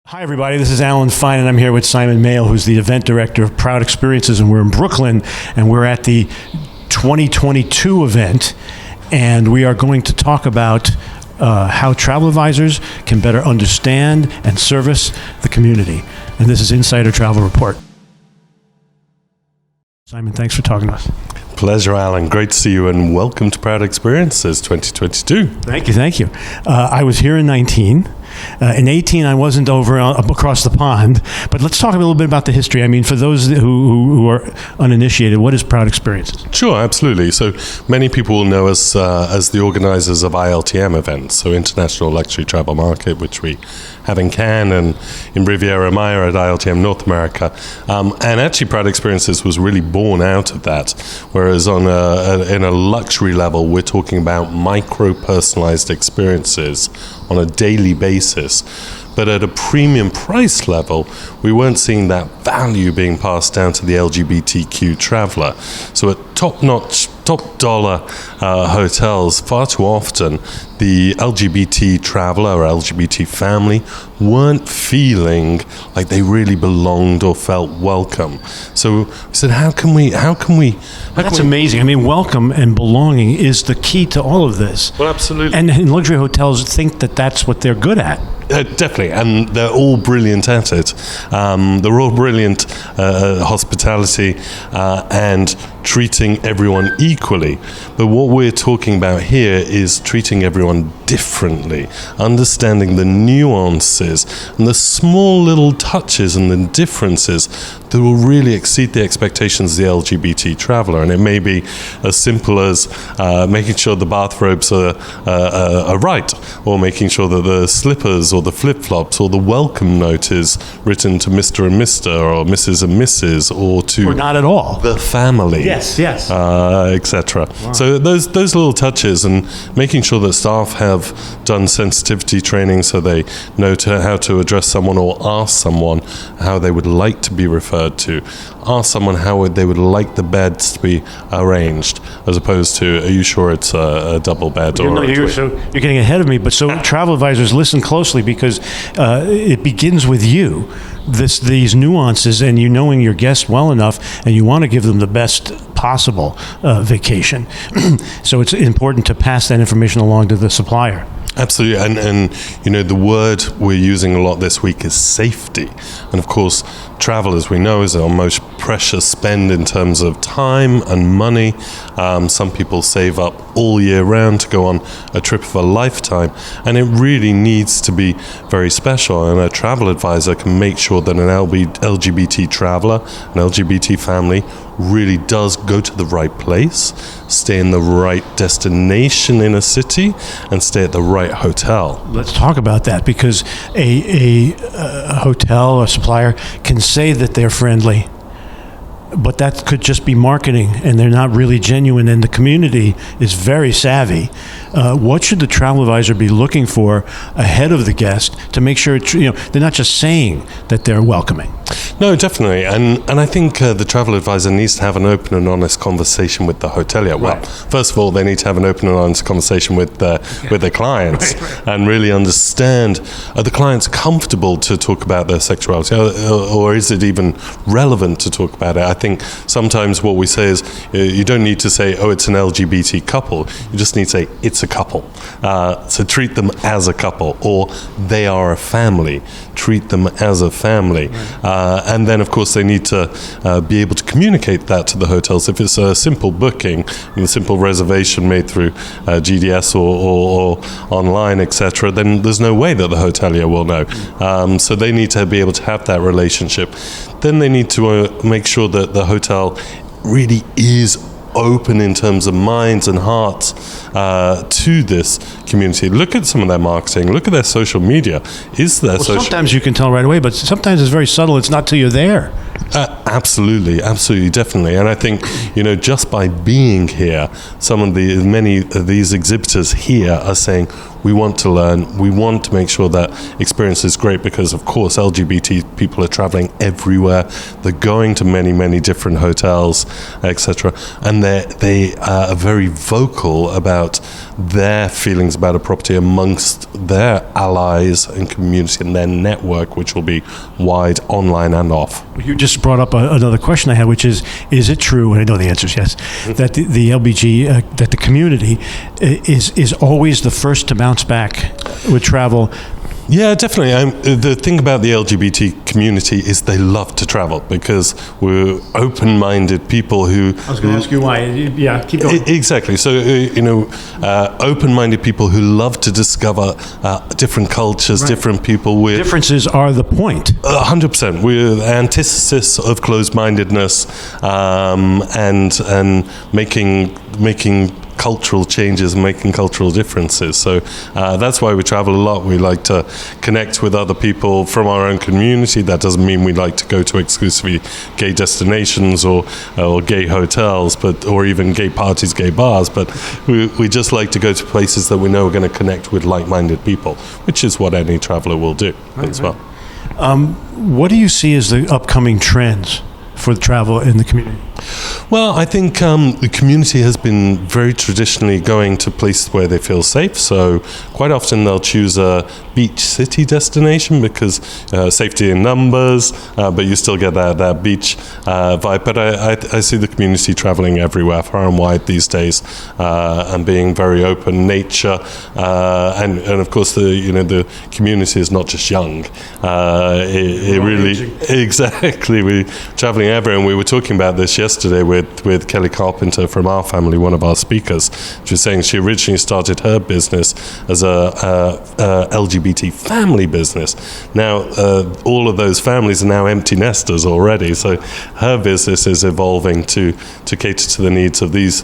Hi, everybody. This is Alan Fine, and I'm here with Simon Mayle, who's the event director of Proud Experiences, and we're in Brooklyn, and we're at the 2022 event, and we are going to talk about how travel advisors can better understand and service the community. And this is Insider Travel Report. Simon, thanks for talking to us. Pleasure, Alan. Great to see you, and welcome to Proud Experiences 2022. Thank you. I was here in 19. In 18, I wasn't over across the pond. But let's talk a little bit about the history. I mean, for those who are uninitiated, what is Proud Experiences? Sure, absolutely. So many people will know us as the organizers of ILTM events, so International Luxury Travel Market, which we have in Cannes and in Riviera Maya at ILTM North America. And actually, Proud Experiences was really born out of that, whereas in a luxury level, we're talking about micro-personalized experiences on a daily basis. But at a premium price level, we weren't seeing that value being passed down to the LGBTQ traveler. So at top-notch, top-dollar hotels, far too often, the LGBT traveler or LGBT family weren't feeling like they really belonged or felt welcome. So we said, how can we? That's amazing. I mean, welcome and belonging is the key to all of this. Well, absolutely. And luxury hotels think that that's what they're good at. Definitely, and they're all brilliant at it. They're all brilliant hospitality and treating everyone equally. But what we're talking about here is treating everyone differently, understanding the nuances and the small little touches and the differences that will really exceed the expectations of the LGBT traveler. And it may be as simple as making sure the bathrobes are right, or making sure that the slippers or the flip-flops or the welcome note is written to Mr. and Mr. or Mrs. and Mrs. or not at all the family. Yes. Etc. Wow. So those little touches, and making sure that staff have done sensitivity training so they know how to address someone or ask someone how they would like to be referred to, ask someone how they would like the beds to be arranged, as opposed to, are you sure it's a double bed or you're getting ahead of me, but so travel advisors, listen closely, because it begins with you. These nuances, and you knowing your guests well enough, and you want to give them the best possible vacation. So it's important to pass that information along to the supplier. Absolutely, and the word we're using a lot this week is safety. And of course, travel, as we know, is our most precious spend in terms of time and money. Some people save up all year round to go on a trip of a lifetime, and it really needs to be very special. And a travel advisor can make sure that an LGBT traveler, an LGBT family, really does go to the right place, stay in the right destination in a city, and stay at the right hotel. Let's talk about that, because a hotel or supplier can say that they're friendly, but that could just be marketing, and they're not really genuine, and the community is very savvy. What should the travel advisor be looking for ahead of the guest to make sure they're not just saying that they're welcoming? No, definitely, and I think the travel advisor needs to have an open and honest conversation with the hotelier. Well, right. First of all, they need to have an open and honest conversation with their clients, right. And really understand, are the clients comfortable to talk about their sexuality, or is it even relevant to talk about it? I think sometimes what we say is, you don't need to say, oh, it's an LGBT couple. You just need to say, it's a couple. So treat them as a couple, or they are a family. Treat them as a family. Right. And then, of course, they need to be able to communicate that to the hotels. If it's a simple booking, a simple reservation made through GDS or online, etc., then there's no way that the hotelier will know. So they need to be able to have that relationship. Then they need to make sure that the hotel really is open in terms of minds and hearts to this community. Look at some of their marketing. Look at their social media. Sometimes you can tell right away, but sometimes it's very subtle. It's not till you're there. Absolutely, definitely. And I think, just by being here, many of these exhibitors here are saying, we want to learn, we want to make sure that experience is great, because of course LGBT people are traveling everywhere, they're going to many, many different hotels, etc. And they are very vocal about their feelings about a property amongst their allies and community and their network, which will be wide online and off. You just brought up another question I had, which is it true, and I know the answer is yes, that the LBG, that the community is always the first to bounce back with travel? Yeah, definitely. The thing about the LGBT community is they love to travel, because we're open-minded people who... I was going to ask you why. Yeah, keep going. Exactly. So, open-minded people who love to discover different cultures, right, different people. Differences are the point. 100%. We're the antithesis of closed-mindedness, and making cultural changes and making cultural differences. So that's why we travel a lot. We like to connect with other people from our own community. That doesn't mean we like to go to exclusively gay destinations or gay hotels, or even gay parties, gay bars, but we just like to go to places that we know are going to connect with like-minded people, which is what any traveler will do as well. What do you see as the upcoming trends for the travel in the community? Well, I think the community has been very traditionally going to places where they feel safe. So quite often they'll choose a beach city destination because safety in numbers, but you still get that beach vibe. But I see the community traveling everywhere, far and wide these days, and being very open. Nature, and of course the community is not just young. It really exactly. We're traveling everywhere, and we were talking about this yesterday with Kelly Carpenter from our family, one of our speakers. She was saying she originally started her business as a LGBT family business. Now all of those families are now empty nesters already, so her business is evolving to cater to the needs of these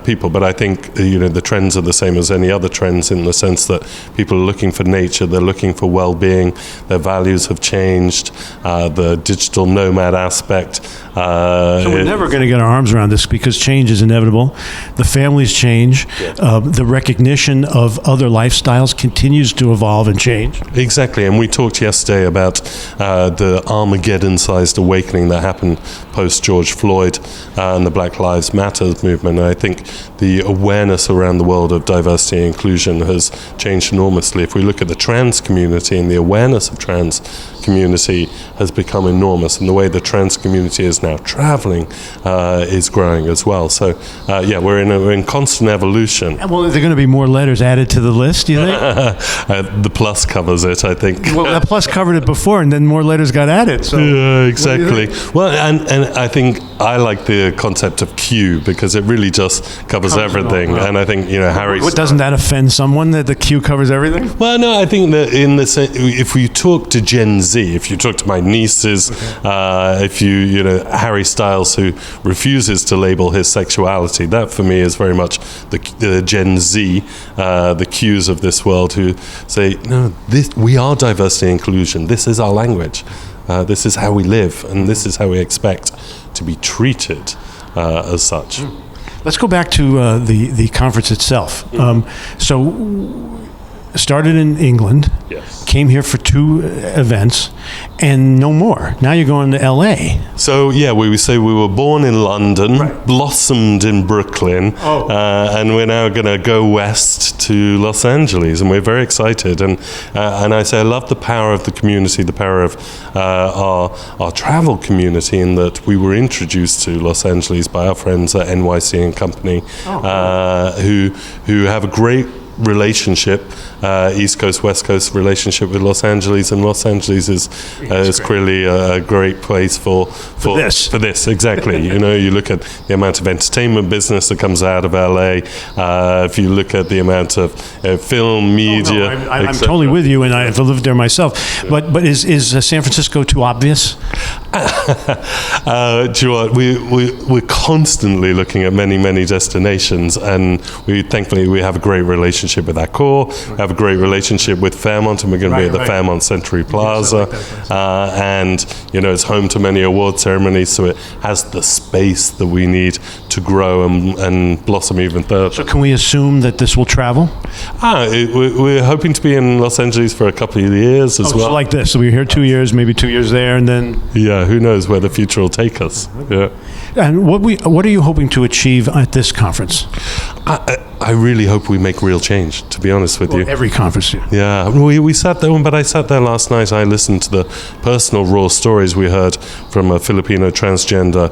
people. But I think the trends are the same as any other trends, in the sense that people are looking for nature, they're looking for well-being, their values have changed, the digital nomad aspect. So we're never going to get our arms around this, because change is inevitable. The families change. Yeah. The recognition of other lifestyles continues to evolve and change. Exactly. And we talked yesterday about the Armageddon-sized awakening that happened post-George Floyd and the Black Lives Matter movement. And I think the awareness around the world of diversity and inclusion has changed enormously. If we look at the trans community, and the awareness of trans community has become enormous, and the way the trans community is now traveling is growing as well. So we're in constant evolution. Well, are there going to be more letters added to the list, do you think? The plus covers it, I think. Well, the plus covered it before, and then more letters got added. So yeah, exactly. Well, and I think I like the concept of Q, because it really just covers everything. And I think Harry. What, doesn't that offend someone that the Q covers everything? Well, no, I think that if we talk to Gen Z, if you talk to my nieces, if Harry Styles, who refuses to label his sexuality, that for me is very much the Gen Z, the Qs of this world, who say, no, we are diversity and inclusion. This is our language. This is how we live, and this is how we expect to be treated as such. Let's go back to the conference itself. So started in England, yes, came here for 2 events, and no more. Now you're going to LA. So we say we were born in London, right, blossomed in Brooklyn, and we're now going to go west to Los Angeles, and we're very excited. And I say I love the power of the community, the power of our travel community, in that we were introduced to Los Angeles by our friends at NYC and Company, who have a great relationship, East Coast, West Coast relationship with Los Angeles, and Los Angeles is clearly a great place for this. Exactly. You look at the amount of entertainment business that comes out of LA. If you look at the amount of film, media, I'm totally with you, and I've lived there myself. But is San Francisco too obvious? Do you know what? We're constantly looking at many destinations, and thankfully we have a great relationship with Accor. We have a great relationship with Fairmont, and we're going to be at the Fairmont Century Plaza. And it's home to many award ceremonies, so it has the space that we need to grow and blossom even further. So can we assume that this will travel? We're hoping to be in Los Angeles for a couple of years as well. So like this. So we're here 2 years, maybe 2 years there, and then... Yeah, who knows where the future will take us. Yeah. And what are you hoping to achieve at this conference? I really hope we make real change, to be honest with you. Every conference. Yeah, we sat there, but I sat there last night. I listened to the personal raw stories we heard from a Filipino transgender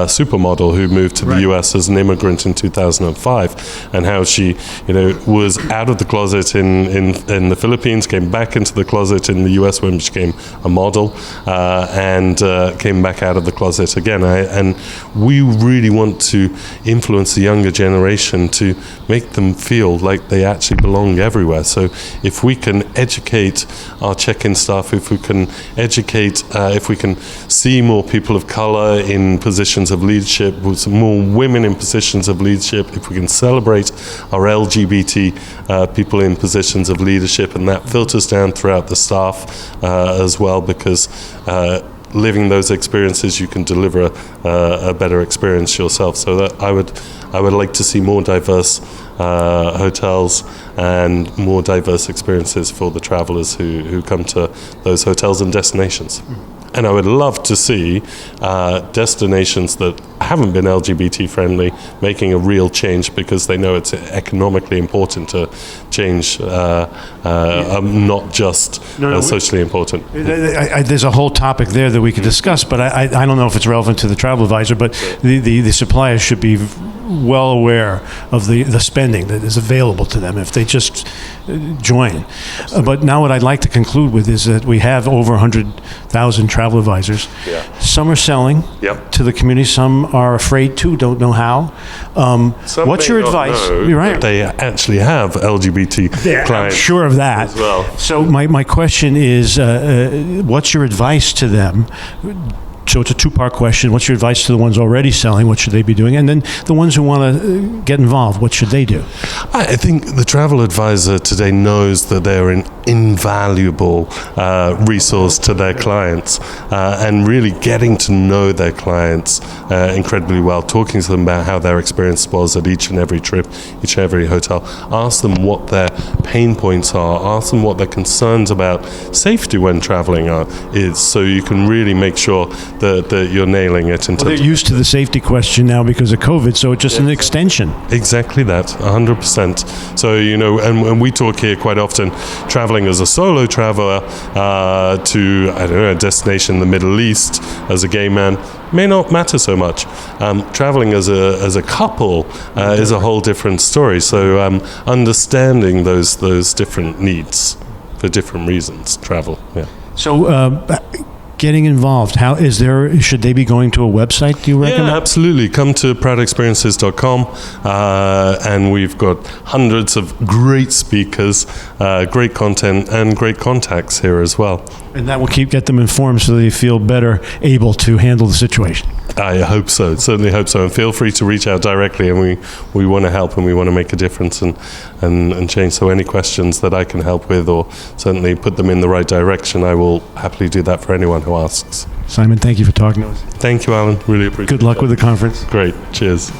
supermodel who moved to the US as an immigrant in 2005, and how she, was out of the closet in the Philippines, came back into the closet in the US when she became a model, and came back out of the closet again. And we really want to influence the younger generation to make them feel like they actually belong everywhere. So if we can educate our check-in staff, if we can educate, if we can see more people of color in positions of leadership, with more women in positions of leadership, if we can celebrate our LGBT people in positions of leadership, and that filters down throughout the staff as well, because living those experiences, you can deliver a better experience yourself. So that I would like to see more diverse hotels and more diverse experiences for the travelers who come to those hotels and destinations. And I would love to see destinations that haven't been LGBT friendly making a real change, because they know it's economically important to change, not just socially important. There's a whole topic there that we could discuss, but I don't know if it's relevant to the travel advisor, but the suppliers should be well aware of the spending that is available to them if they just join. But now what I'd like to conclude with is that we have over 100,000 travel advisors. Yeah. Some are selling to the community, some are afraid to, don't know how. What's your advice? You're right. They actually have LGBT clients. I'm sure of that. As well. So my question is, what's your advice to them? So it's a two-part question. What's your advice to the ones already selling? What should they be doing? And then the ones who want to get involved, what should they do? I think the travel advisor today knows that they're an invaluable resource to their clients, and really getting to know their clients incredibly well, talking to them about how their experience was at each and every trip, each and every hotel. Ask them what their pain points are. Ask them what their concerns about safety when traveling is, so you can really make sure that you're nailing it. They're used to the safety question now because of COVID, so it's just an extension. Exactly that, 100%. So, and we talk here quite often, traveling as a solo traveler to, a destination in the Middle East as a gay man may not matter so much. Traveling as a couple is a whole different story. So understanding those different needs for different reasons, travel, yeah. So, getting involved, should they be going to a website, do you recommend? Yeah, absolutely. Come to proudexperiences.com, and we've got hundreds of great speakers, great content, and great contacts here as well. And that will get them informed so they feel better able to handle the situation. I hope so, certainly hope so. And feel free to reach out directly, and we want to help, and we want to make a difference and change. So any questions that I can help with, or certainly put them in the right direction, I will happily do that for anyone who asks. Simon, thank you for talking to us. Thank you, Alan. Really appreciate it. Good luck with the conference. Great. Cheers.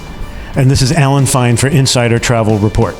And this is Alan Fine for Insider Travel Report.